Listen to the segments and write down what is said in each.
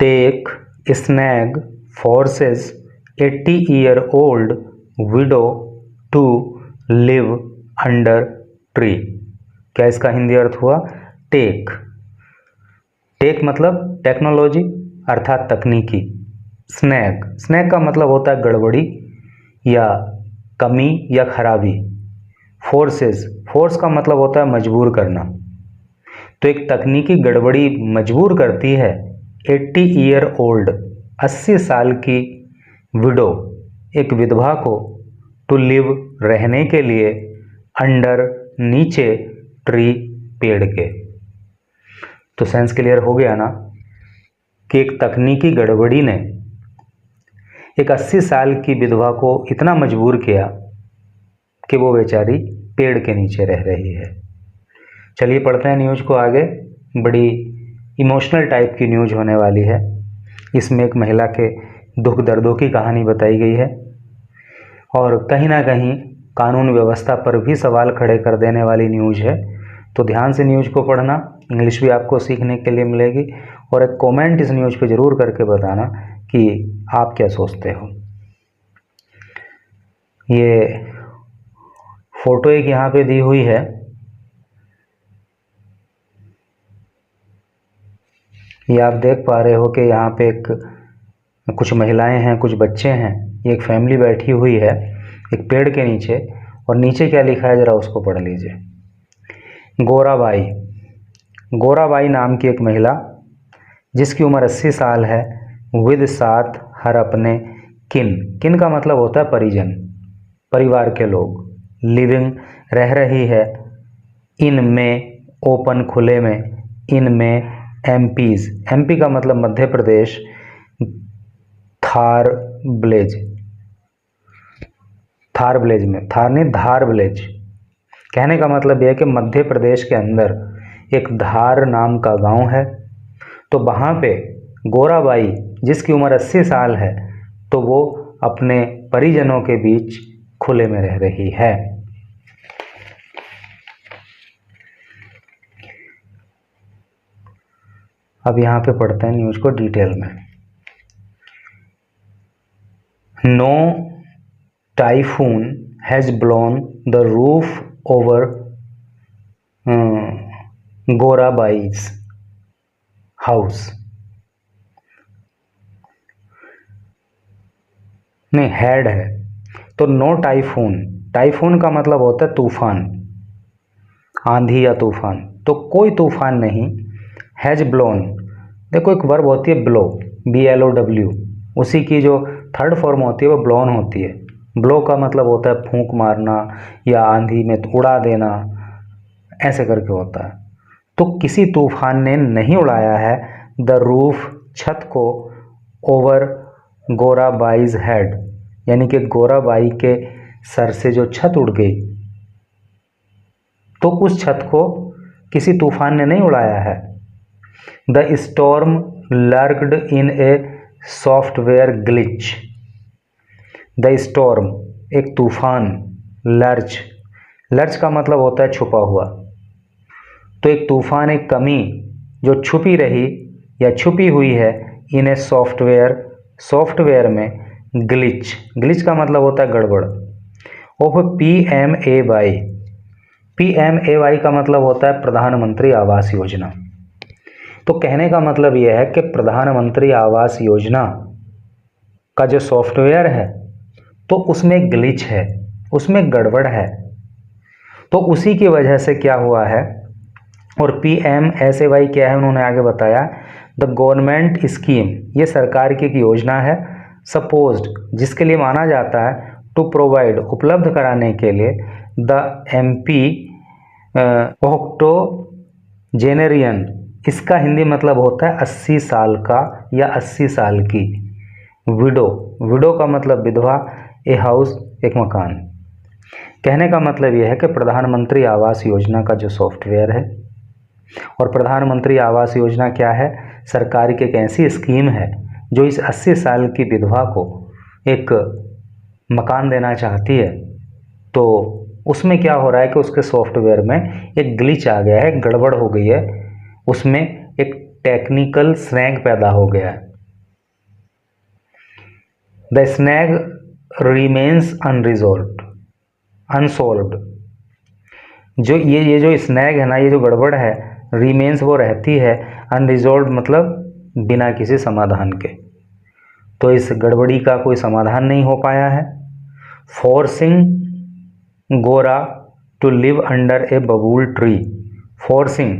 Take snag forces 80-year-old widow to live under tree. क्या इसका हिंदी अर्थ हुआ? टेक मतलब टेक्नोलॉजी अर्थात तकनीकी। स्नैग का मतलब होता है गड़बड़ी या कमी या खराबी। फोर्स का मतलब होता है मजबूर करना। तो एक तकनीकी गड़बड़ी मजबूर करती है 80-year-old 80 साल की विडो एक विधवा को टू लिव रहने के लिए अंडर नीचे ट्री पेड़ के। तो सेंस क्लियर हो गया ना कि एक तकनीकी गड़बड़ी ने एक 80 साल की विधवा को इतना मजबूर किया कि वो बेचारी पेड़ के नीचे रह रही है। चलिए पढ़ते हैं न्यूज़ को आगे। बड़ी इमोशनल टाइप की न्यूज़ होने वाली है। इसमें एक महिला के दुख दर्दों की कहानी बताई गई है और कहीं ना कहीं कानून व्यवस्था पर भी सवाल खड़े कर देने वाली न्यूज़ है। तो ध्यान से न्यूज़ को पढ़ना, इंग्लिश भी आपको सीखने के लिए मिलेगी और एक कमेंट इस न्यूज़ पे ज़रूर करके बताना कि आप क्या सोचते हो। ये फोटो एक यहाँ पे दी हुई है। ये आप देख पा रहे हो कि यहाँ पे कुछ महिलाएं हैं, कुछ बच्चे हैं। ये एक फैमिली बैठी हुई है एक पेड़ के नीचे और नीचे क्या लिखा है ज़रा उसको पढ़ लीजिए। गोराबाई नाम की एक महिला जिसकी उम्र 80 साल है, विद साथ हर अपने किन का मतलब होता है परिजन, परिवार के लोग, लिविंग रह रही है, इनमें ओपन खुले में, इनमें एमपी का मतलब मध्य प्रदेश, धार विलेज। कहने का मतलब यह है कि मध्य प्रदेश के अंदर एक धार नाम का गांव है। तो वहाँ पे गोराबाई जिसकी उम्र 80 साल है तो वो अपने परिजनों के बीच खुले में रह रही है। अब यहाँ पे पढ़ते हैं न्यूज़ को डिटेल में। No typhoon has blown the roof over Gorabai's house. नहीं, हैड है तो नो टाइफून का मतलब होता है तूफान, आंधी या तूफान। तो कोई तूफान नहीं। हैज ब्लोन, देखो एक वर्ब होती है ब्लो, BLOW, उसी की जो थर्ड फॉर्म होती है वो ब्लोन होती है। ब्लो का मतलब होता है फूंक मारना या आंधी में उड़ा देना, ऐसे करके होता है। तो किसी तूफान ने नहीं उड़ाया है द रूफ, छत को, ओवर गोराबाई's हेड, यानी कि गोराबाई के सर से जो छत उड़ गई तो उस छत को किसी तूफान ने नहीं उड़ाया है। The storm lurked in a software glitch. The storm एक तूफान, लर्च का मतलब होता है छुपा हुआ। तो एक तूफान, एक कमी जो छुपी रही या छुपी हुई है इन ए सॉफ्टवेयर में, ग्लिच का मतलब होता है गड़बड़। ऑफ PMAY का मतलब होता है प्रधानमंत्री आवास योजना। तो कहने का मतलब यह है कि प्रधानमंत्री आवास योजना का जो सॉफ्टवेयर है तो उसमें ग्लिच है, उसमें गड़बड़ है। तो उसी की वजह से क्या हुआ है। और PMSAY क्या है उन्होंने आगे बताया, द गवर्नमेंट स्कीम, ये सरकार की एक योजना है, सपोज्ड जिसके लिए माना जाता है, टू प्रोवाइड उपलब्ध कराने के लिए, द MP ऑक्टोजेनेरियन, इसका हिंदी मतलब होता है 80 साल का या 80 साल की, विडो का मतलब विधवा, ए हाउस एक मकान। कहने का मतलब यह है कि प्रधानमंत्री आवास योजना का जो सॉफ्टवेयर है, और प्रधानमंत्री आवास योजना क्या है, सरकार की एक ऐसी स्कीम है जो इस 80 साल की विधवा को एक मकान देना चाहती है। तो उसमें क्या हो रहा है कि उसके सॉफ्टवेयर में एक ग्लिच आ गया है, गड़बड़ हो गई है, उसमें एक टेक्निकल स्नैग पैदा हो गया है। The snag remains unsolved. जो ये जो स्नैग है ना, ये जो गड़बड़ है, रिमेन्स वो रहती है, अनरिजॉल्व मतलब बिना किसी समाधान के। तो इस गड़बड़ी का कोई समाधान नहीं हो पाया है। फोर्सिंग गोरा टू लिव अंडर ए बबूल ट्री। फोर्सिंग,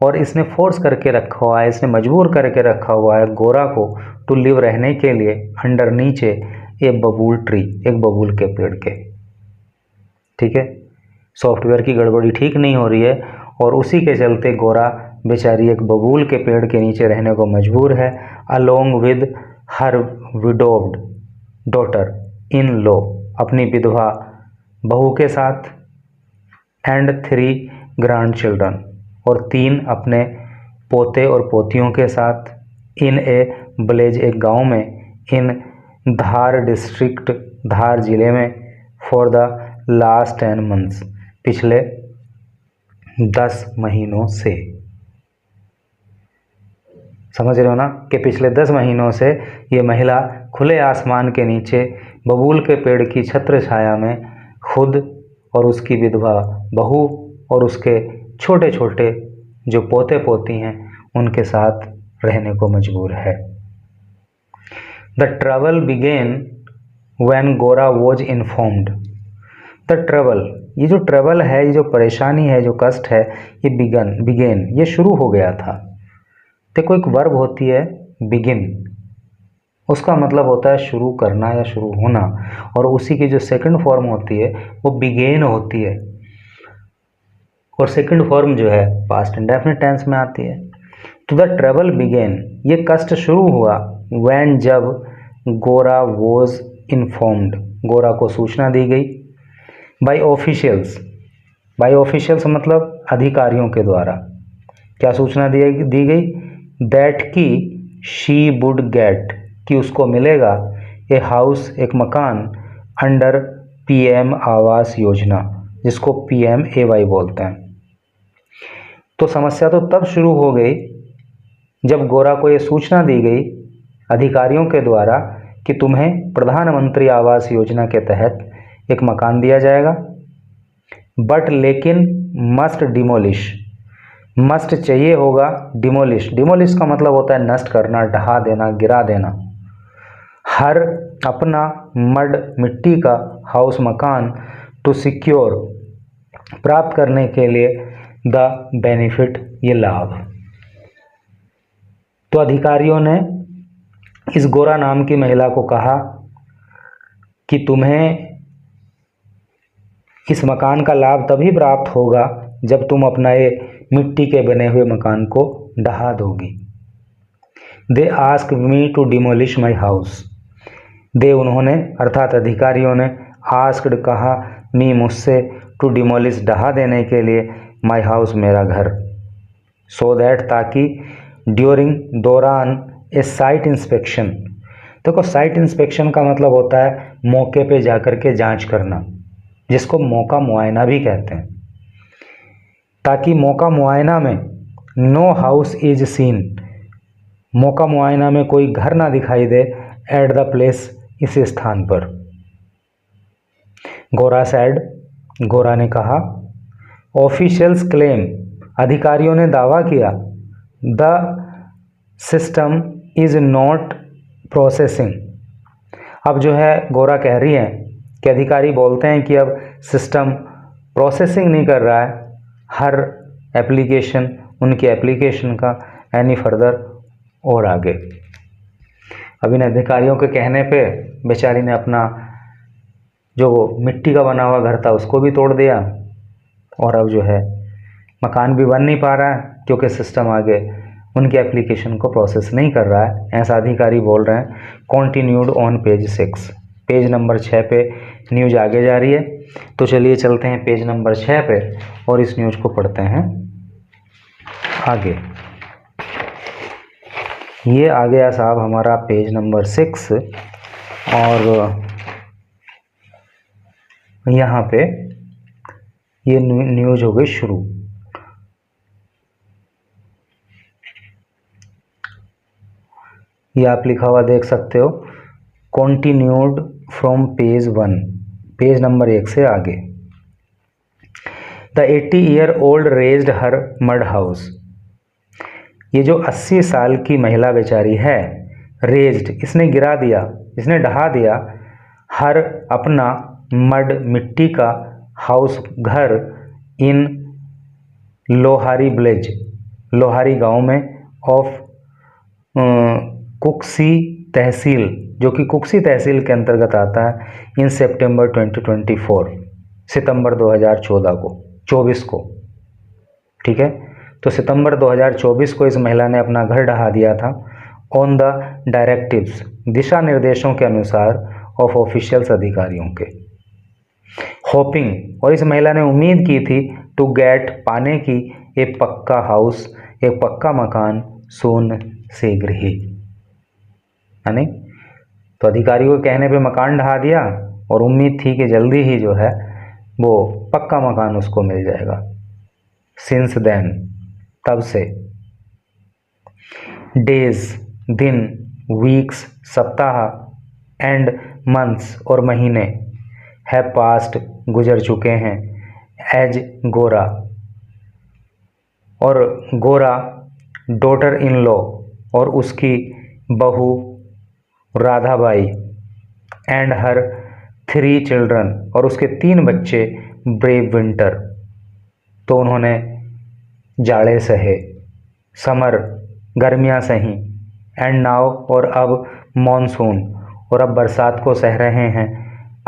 और इसने फोर्स करके रखा हुआ है, इसने मजबूर करके रखा हुआ है गोरा को टू लिव रहने के लिए, अंडर नीचे, ए बबूल ट्री, एक बबूल के पेड़ के। ठीक है, सॉफ्टवेयर की गड़बड़ी ठीक नहीं हो रही है और उसी के चलते गोरा बेचारी एक बबूल के पेड़ के नीचे रहने को मजबूर है, along with her widowed daughter in law, अपनी विधवा बहू के साथ, एंड 3 ग्रैंड चिल्ड्रन, और 3 अपने पोते और पोतियों के साथ, इन ए विलेज, एक गांव में, इन धार डिस्ट्रिक्ट, धार जिले में, फॉर द लास्ट 10 मंथ्स, पिछले 10 महीनों से। समझ रहे हो ना कि पिछले 10 महीनों से ये महिला खुले आसमान के नीचे बबूल के पेड़ की छत्र छाया में खुद और उसकी विधवा बहू और उसके छोटे छोटे जो पोते पोती हैं उनके साथ रहने को मजबूर है। द ट्रबल बिगेन व्हेन गोरा वॉज इन्फॉर्म्ड। द ट्रबल, ये जो ट्रबल है, ये जो परेशानी है, जो कष्ट है, ये बिगेन, ये शुरू हो गया था। देखो, एक वर्ब होती है बिगिन, उसका मतलब होता है शुरू करना या शुरू होना, और उसी की जो सेकंड फॉर्म होती है वो बिगेन होती है, और सेकंड फॉर्म जो है पास्ट इंडेफिनिट टेंस में आती है। तो द ट्रबल बिगेन, ये कष्ट शुरू हुआ, व्हेन, जब, गोरा वॉज इन्फॉर्म्ड, गोरा को सूचना दी गई, बाय ऑफिशियल्स, बाय ऑफिशियल्स मतलब अधिकारियों के द्वारा। क्या सूचना दी गई? दैट की शी वुड गेट, कि उसको मिलेगा, ए हाउस, एक मकान, अंडर पीएम आवास योजना, जिसको PMAY बोलते हैं। तो समस्या तो तब शुरू हो गई जब गोरा को ये सूचना दी गई अधिकारियों के द्वारा कि तुम्हें प्रधानमंत्री आवास योजना के तहत एक मकान दिया जाएगा, बट लेकिन मस्ट डिमोलिश, मस्ट चाहिए होगा, डिमोलिश, डिमोलिश का मतलब होता है नष्ट करना, ढहा देना, गिरा देना, हर अपना मड, मिट्टी का, हाउस, मकान, टू सिक्योर, प्राप्त करने के लिए, द बेनिफिट, ये लाभ। तो अधिकारियों ने इस गोरा नाम की महिला को कहा कि तुम्हें इस मकान का लाभ तभी प्राप्त होगा जब तुम अपना ये मिट्टी के बने हुए मकान को ढहा दोगी। They ask me to demolish my house, they, उन्होंने, अर्थात अधिकारियों ने, आस्क्ड, कहा, मी, मुझसे, टू डिमोलिश, ढहा देने के लिए, माई हाउस, मेरा घर, सो दैट, ताकि, ड्यूरिंग, दौरान, ए साइट इंस्पेक्शन। देखो, साइट इंस्पेक्शन का मतलब होता है मौके पे जाकर के जांच करना, जिसको मौका मुआयना भी कहते हैं, ताकि मौका मुआयना में, नो हाउस इज सीन, मौका मुआयना में कोई घर ना दिखाई दे, एट द प्लेस, इस स्थान पर। गोरा सैड, गोरा ने कहा, ऑफिशियल्स क्लेम, अधिकारियों ने दावा किया, the system is not processing. अब जो है गोरा कह रही है कि अधिकारी बोलते हैं कि अब सिस्टम प्रोसेसिंग नहीं कर रहा है हर एप्लीकेशन, उनकी एप्लीकेशन का, एनी फर्दर, और आगे। अब इन अधिकारियों के कहने पे बेचारी ने अपना जो मिट्टी का बना हुआ घर था उसको भी तोड़ दिया, और अब जो है मकान भी बन नहीं पा रहा है क्योंकि सिस्टम आगे उनकी एप्लीकेशन को प्रोसेस नहीं कर रहा है, ऐसा अधिकारी बोल रहे हैं। Continued on page 6, page number 6 पे न्यूज आगे जा रही है। तो चलिए चलते हैं पेज नंबर 6 पे और इस न्यूज को पढ़ते हैं आगे। ये आ गया साहब हमारा पेज नंबर 6, और यहाँ पे ये न्यूज हो गई शुरू। ये आप लिखा हुआ देख सकते हो, continued from page 1, page number 1 से आगे। The 80-year-old raised her mud house। ये जो 80 साल की महिला बेचारी है, रेज्ड इसने गिरा दिया, इसने ढहा दिया, हर अपना मड मिट्टी का, हाउस घर, इन लोहारी विलेज लोहारी गांव में, ऑफ कुक्सी तहसील जो कि कुक्सी तहसील के अंतर्गत आता है, इन सितंबर 2024 सितंबर 2024 को, ठीक है। तो सितंबर 2024 को इस महिला ने अपना घर ढहा दिया था, ऑन द डायरेक्टिव्स दिशा निर्देशों के अनुसार ऑफ ऑफिशियल्स अधिकारियों के। होपिंग और इस महिला ने उम्मीद की थी, टू गेट पाने की, एक पक्का हाउस एक पक्का मकान, सून शीघ्र ही, यानी तो अधिकारियों के कहने पे मकान ढहा दिया और उम्मीद थी कि जल्दी ही जो है वो पक्का मकान उसको मिल जाएगा। सिंस देन तब से, डेज दिन, वीक्स सप्ताह, एंड मंथ्स और महीने, हैव पास्ट गुजर चुके हैं, एज गोरा और गोरा डॉटर इन लॉ और उसकी बहू राधाबाई, एंड हर 3 चिल्ड्रन और उसके 3 बच्चे, ब्रेव विंटर तो उन्होंने जाड़े सहे, समर गर्मियाँ सही, एंड नाउ और अब मॉनसून और अब बरसात को सह रहे हैं,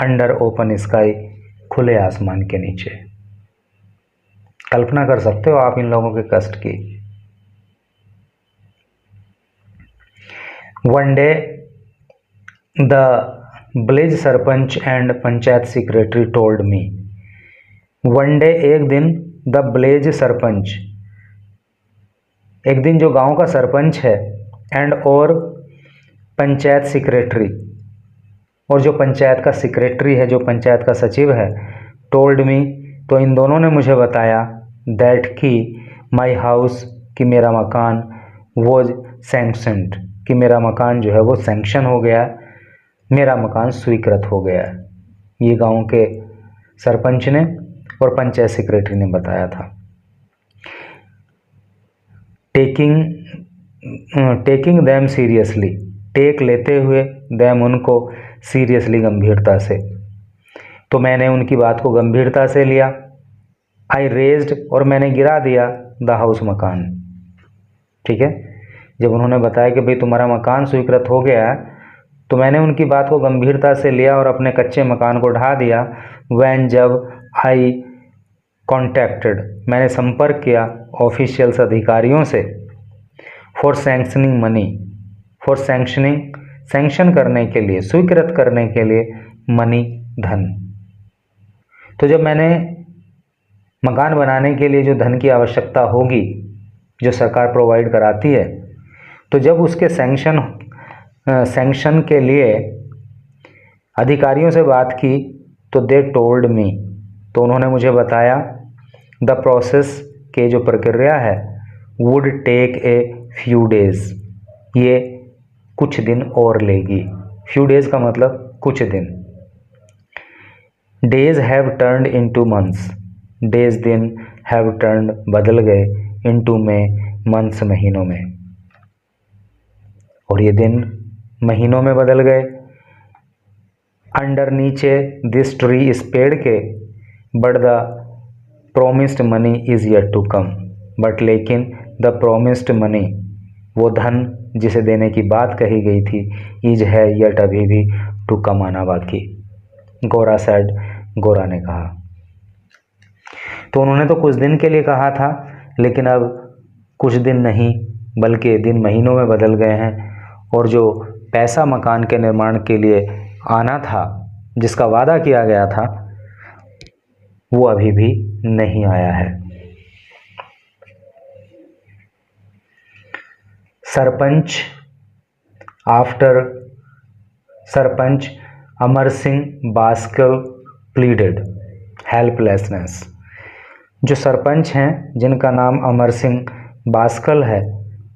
अंडर ओपन स्काई खुले आसमान के नीचे। कल्पना कर सकते हो आप इन लोगों के कष्ट की। One day the village sarpanch and panchayat secretary told me. One day एक दिन, द विलेज सरपंच एक दिन जो गांव का सरपंच है, एंड और पंचायत सेक्रेटरी और जो पंचायत का सेक्रेटरी है, जो पंचायत का सचिव है, टोल्ड मी तो इन दोनों ने मुझे बताया, दैट कि माई हाउस कि मेरा मकान, वॉज सैंक्शनड कि मेरा मकान जो है वो सैंक्शन हो गया, मेरा मकान स्वीकृत हो गया। ये गांव के सरपंच ने और पंचायत सेक्रेटरी ने बताया था। टेकिंग दैम सीरियसली, टेक लेते हुए, दैम उनको, सीरियसली गंभीरता से, तो मैंने उनकी बात को गंभीरता से लिया। आई रेज्ड और मैंने गिरा दिया, द हाउस मकान, ठीक है। जब उन्होंने बताया कि भाई तुम्हारा मकान स्वीकृत हो गया है, तो मैंने उनकी बात को गंभीरता से लिया और अपने कच्चे मकान को ढा दिया। वैन जब आई कॉन्टैक्टेड मैंने संपर्क किया ऑफिशियल्स अधिकारियों से, for sanctioning money, for sanctioning sanction करने के लिए, स्वीकृत करने के लिए, मनी धन। तो जब मैंने मकान बनाने के लिए जो धन की आवश्यकता होगी, जो सरकार प्रोवाइड कराती है, तो जब उसके सैंक्शन के लिए अधिकारियों से बात की, तो दे टोल्ड मी तो उन्होंने मुझे बताया, द प्रोसेस के जो प्रक्रिया है, would take a few days, ये कुछ दिन और लेगी। फ्यू डेज का मतलब कुछ दिन। Days have turned into months, days दिन, हैव टर्न्ड बदल गए, इनटू में, मंथ्स महीनों में, और ये दिन महीनों में बदल गए। अंडर नीचे, दिस ट्री इस पेड़ के, but the promised money is yet to come, but लेकिन द प्रोमिस्ड मनी वो धन जिसे देने की बात कही गई थी, इज है येट अभी भी, टू कम आना बाकी। गोरा सैड गोरा ने कहा। तो उन्होंने तो कुछ दिन के लिए कहा था, लेकिन अब कुछ दिन नहीं बल्कि दिन महीनों में बदल गए हैं, और जो पैसा मकान के निर्माण के लिए आना था, जिसका वादा किया गया था, वो अभी भी नहीं आया है। Sarpanch after sarpanch Amar Singh बास्कल pleaded helplessness. जो सरपंच हैं जिनका नाम अमर सिंह बास्कल है,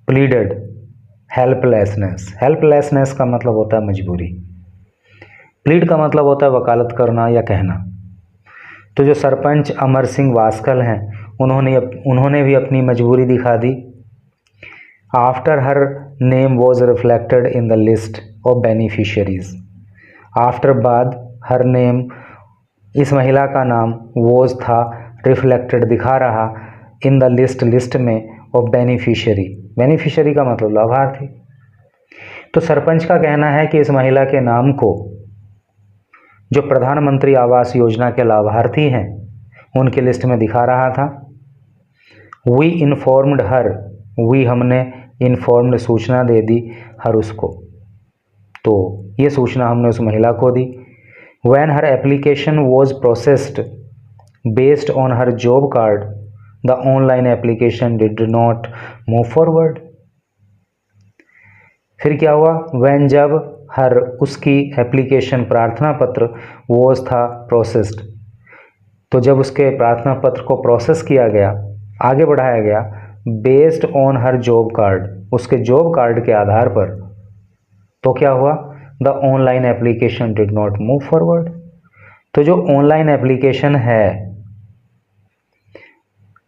प्लीडेड हेल्पलेसनेस, हेल्पलेसनेस का मतलब होता है मजबूरी, प्लीड का मतलब होता है वकालत करना या कहना। तो जो सरपंच अमर सिंह वास्कल हैं उन्होंने भी अपनी मजबूरी दिखा दी। After her name was reflected in the list of beneficiaries. After बाद हर नेम, इस महिला का नाम वॉज था, रिफ्लेक्टेड दिखा रहा, इन द लिस्ट में ऑफ बेनिफिशियरी। बेनिफिशियरी का मतलब लाभार्थी। तो सरपंच का कहना है कि इस महिला के नाम को जो प्रधानमंत्री आवास योजना के लाभार्थी हैं उनकी लिस्ट में दिखा रहा था। वी इन्फॉर्म्ड हर, वी हमने इन्फॉर्म्ड सूचना दे दी, हर उसको, तो ये सूचना हमने उस महिला को दी। When her application was processed based on her job card the online application did not move forward. फिर क्या हुआ? व्हेन, जब, हर, उसकी, एप्लीकेशन, प्रार्थना पत्र, वॉज था, प्रोसेस्ड, तो जब उसके प्रार्थना पत्र को प्रोसेस किया गया, आगे बढ़ाया गया, based on her job card, उसके जॉब कार्ड के आधार पर, तो क्या हुआ? The online application did not move forward. तो जो ऑनलाइन एप्लीकेशन है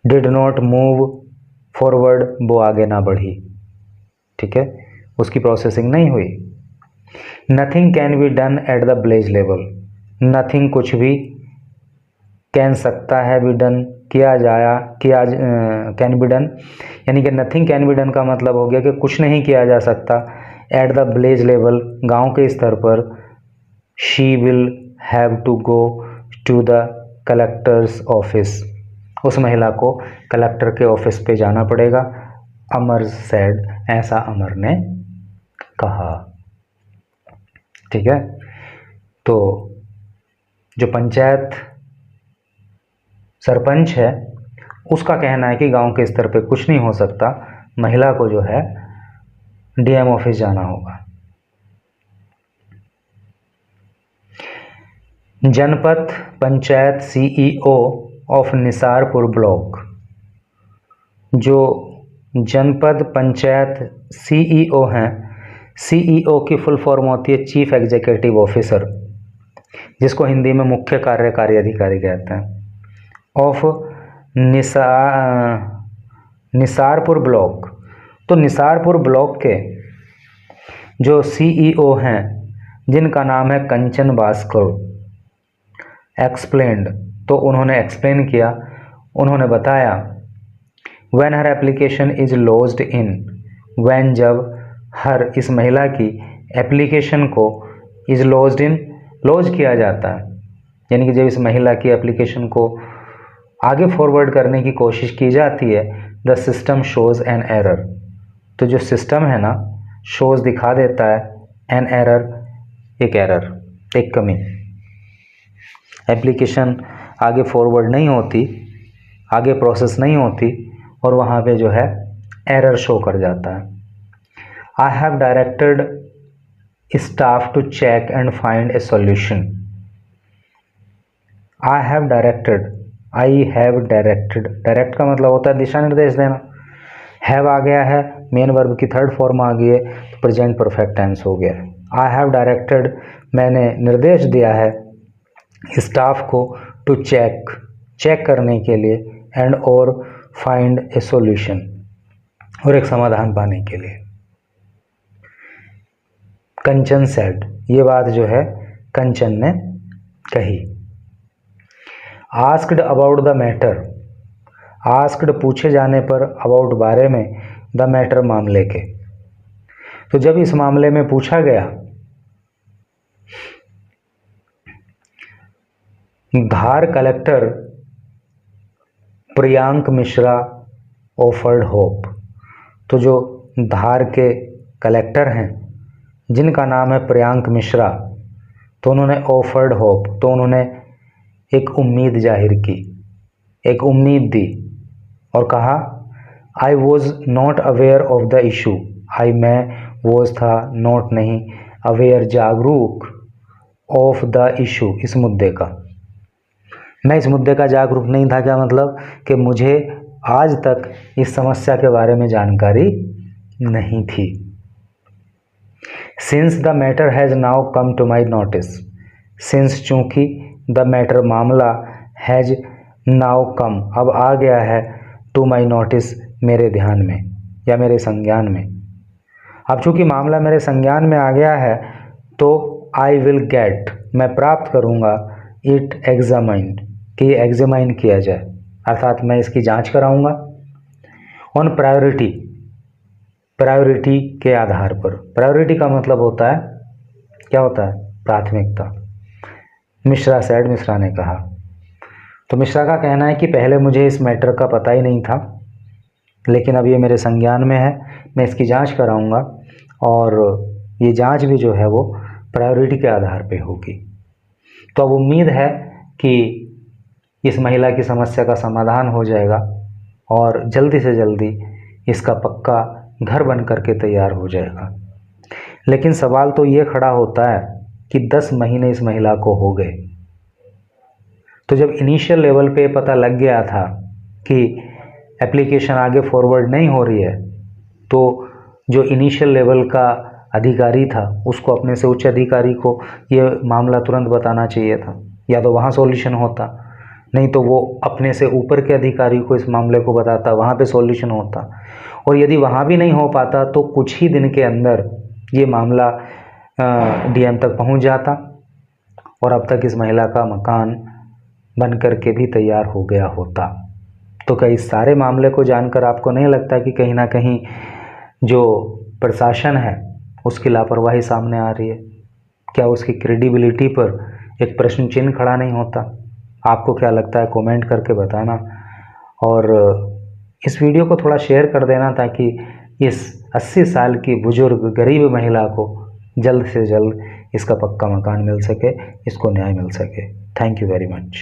डिड नॉट मूव फॉरवर्ड, वो आगे ना बढ़ी, ठीक है, उसकी प्रोसेसिंग नहीं हुई। Nothing can be done at the village level. Nothing, कुछ भी, कैन सकता है, बी डन, किया जाया, कैन बी डन, यानी कि नथिंग कैन बी डन का मतलब हो गया कि कुछ नहीं किया जा सकता एट द विलेज लेवल, गांव के स्तर पर। She will have to go to the collector's office, उस महिला को कलेक्टर के ऑफिस पे जाना पड़ेगा। अमर सेड, ऐसा अमर ने कहा, ठीक है। तो जो पंचायत सरपंच है उसका कहना है कि गांव के स्तर पे कुछ नहीं हो सकता, महिला को जो है डीएम ऑफिस जाना होगा। जनपद पंचायत सीईओ ऑफ निसारपुर ब्लॉक, जो जनपद पंचायत सीईओ हैं, सीईओ की फुल फॉर्म होती है चीफ एग्जीक्यूटिव ऑफिसर, जिसको हिंदी में मुख्य कार्यकारी अधिकारी कहते हैं, ऑफ निसारपुर ब्लॉक। तो निसारपुर ब्लॉक के जो सीईओ हैं जिनका नाम है कंचन भास्कर, एक्सप्लेन्ड, तो उन्होंने एक्सप्लेन किया, उन्होंने बताया when her application is lodged in, when, जब, हर, इस महिला की एप्लीकेशन को इज लॉज्ड इन, लॉज किया जाता है, यानी कि जब इस महिला की एप्लीकेशन को आगे फॉरवर्ड करने की कोशिश की जाती है, the system shows an error, तो जो सिस्टम है ना, शोज दिखा देता है, एन एरर, एक एरर, एक कमी, एप्लीकेशन आगे फॉरवर्ड नहीं होती, आगे प्रोसेस नहीं होती, और वहाँ पे जो है एरर शो कर जाता है। I have directed staff to check and find a solution. I have directed, direct का मतलब होता है दिशा निर्देश देना। हैव आ गया है, मेन वर्ब की थर्ड फॉर्म आ गई है, तो प्रेजेंट परफेक्ट टेंस हो गया है। आई हैव डायरेक्टेड, मैंने निर्देश दिया है, स्टाफ को, टू चेक करने के लिए, एंड और फाइंड ए सॉल्यूशन, और एक समाधान पाने के लिए। कंचन सेड, ये बात जो है कंचन ने कही। Asked about the matter, asked पूछे जाने पर, अबाउट बारे में, द मैटर मामले के, तो जब इस मामले में पूछा गया, Dhar collector Priyank Mishra offered hope, तो जो धार के कलेक्टर हैं जिनका नाम है प्रियांक मिश्रा, तो उन्होंने ऑफर्ड होप, तो उन्होंने एक उम्मीद जाहिर की, एक उम्मीद दी, और कहा I was not aware of the issue, I, मैं, वॉज था, नॉट नहीं, अवेयर, जागरूक, ऑफ द इशू, इस मुद्दे का, मैं इस मुद्दे का जागरूक नहीं था। क्या मतलब? कि मुझे आज तक इस समस्या के बारे में जानकारी नहीं थी। Since the matter has now come to my notice, since चूँकि, द मैटर मामला, हैज नाउ कम अब आ गया है, टू माई नोटिस मेरे ध्यान में या मेरे संज्ञान में। अब चूँकि मामला मेरे संज्ञान में आ गया है तो आई विल गेट मैं प्राप्त करूँगा, इट एग्जामाइंड कि एग्जामाइन किया जाए, अर्थात मैं इसकी जांच कराऊँगा। ऑन प्रायोरिटी, प्रायोरिटी के आधार पर। प्रायोरिटी का मतलब होता है, क्या होता है? प्राथमिकता। मिश्रा सेड, मिश्रा ने कहा। तो मिश्रा का कहना है कि पहले मुझे इस मैटर का पता ही नहीं था, लेकिन अब ये मेरे संज्ञान में है, मैं इसकी जांच कराऊंगा और ये जांच भी जो है वो प्रायोरिटी के आधार पे होगी। तो अब उम्मीद है कि इस महिला की समस्या का समाधान हो जाएगा और जल्दी से जल्दी इसका पक्का घर बन करके तैयार हो जाएगा। लेकिन सवाल तो ये खड़ा होता है कि 10 महीने इस महिला को हो गए। तो जब इनिशियल लेवल पे पता लग गया था कि एप्लीकेशन आगे फॉरवर्ड नहीं हो रही है, तो जो इनिशियल लेवल का अधिकारी था उसको अपने से उच्च अधिकारी को ये मामला तुरंत बताना चाहिए था, या तो वहाँ सॉल्यूशन होता, नहीं तो वो अपने से ऊपर के अधिकारी को इस मामले को बताता, वहाँ पे सॉल्यूशन होता। और यदि वहाँ भी नहीं हो पाता तो कुछ ही दिन के अंदर ये मामला डीएम तक पहुँच जाता और अब तक इस महिला का मकान बन करके भी तैयार हो गया होता। तो क्या इस सारे मामले को जानकर आपको नहीं लगता कि कहीं ना कहीं जो प्रशासन है उसकी लापरवाही सामने आ रही है? क्या उसकी क्रेडिबिलिटी पर एक प्रश्न चिन्ह खड़ा नहीं होता? आपको क्या लगता है? कमेंट करके बताना और इस वीडियो को थोड़ा शेयर कर देना ताकि इस 80 साल की बुजुर्ग गरीब महिला को जल्द से जल्द इसका पक्का मकान मिल सके, इसको न्याय मिल सके। Thank you very much.